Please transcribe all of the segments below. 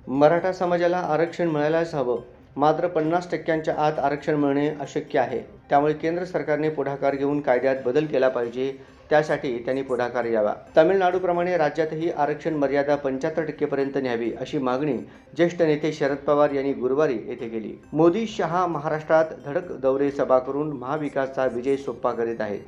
मराठा समाजाला आरक्षण मिळायलाच हवं, मात्र 50% आत आरक्षण मिळणे अशक्य आहे। त्यामुळे केंद्र सरकारने पुढाकार घेऊन कायद्यात बदल केला पाहिजे। त्यासाठी त्यांनी पुढाकार यावा। तामिळनाडूप्रमाणे राज्यातही आरक्षण मर्यादा 75% पर्यंत न्यावी अशी मागणी ज्येष्ठ नेते शरद पवार यांनी गुरुवारी येथे केली। मोदी शहा महाराष्ट्रात धडक दौरे सभा करून महाविकासचा विजय सोप्पा करीत आहेत,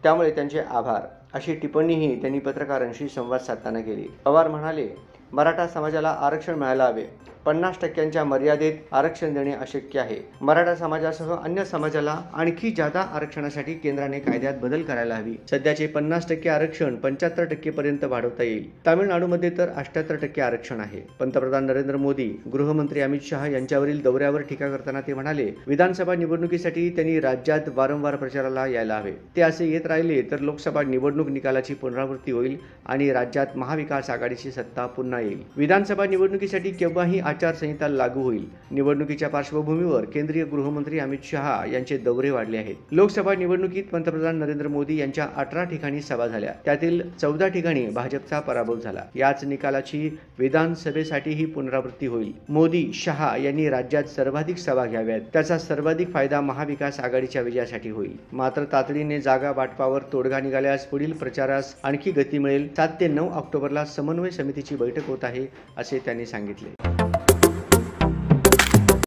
त्यामुळे त्यांचे आभार, अशी टिप्पणीही त्यांनी पत्रकारांशी संवाद साधताना केली। पवार म्हणाले, मराठा समाजाला आरक्षण मिळायला हवे। 50% मर्यादेत आरक्षण देणे अशक्य आहे। मराठा समाजासह अन्य समाजाला आणखी जादा आरक्षणासाठी केंद्राने कायद्यात बदल करायला हवी। सध्याचे 50% आरक्षण 75% पर्यंत वाढवता येईल। तामिळनाडूमध्ये तर 78% आरक्षण आहे। पंतप्रधान नरेंद्र मोदी, गृहमंत्री अमित शहा यांच्यावरील दौऱ्यावर टीका करताना ते म्हणाले, विधानसभा निवडणुकीसाठी त्यांनी राज्यात वारंवार प्रचाराला यायला हवे। ते असे येत राहिले तर लोकसभा निवडणूक निकालाची पुनरावृत्ती होईल आणि राज्यात महाविकास आघाडीची सत्ता पुन्हा येईल। विधानसभा निवडणुकीसाठी केव्हाही आचारसंहिता लागू होईल। निवडणुकीच्या पार्श्वभूमीवर केंद्रीय गृहमंत्री अमित शहा यांचे दौरे वाढले आहेत। लोकसभा निवडणुकीत पंतप्रधान नरेंद्र मोदी यांच्या 18 ठिकाणी सभा झाल्या, त्यातील 14 ठिकाणी भाजपचा पराभव झाला। याच निकालाची विधानसभेसाठीही पुनरावृत्ती होईल। मोदी, शहा यांनी राज्यात सर्वाधिक सभा घ्याव्यात, त्याचा सर्वाधिक फायदा महाविकास आघाडीच्या विजयासाठी होईल। मात्र तातडीने जागा वाटपावर तोडगा निघाल्यास पुढील प्रचारास आणखी गती मिळेल। 7 ते 9 ऑक्टोबरला समन्वय समितीची बैठक होत आहे, असे त्यांनी सांगितले।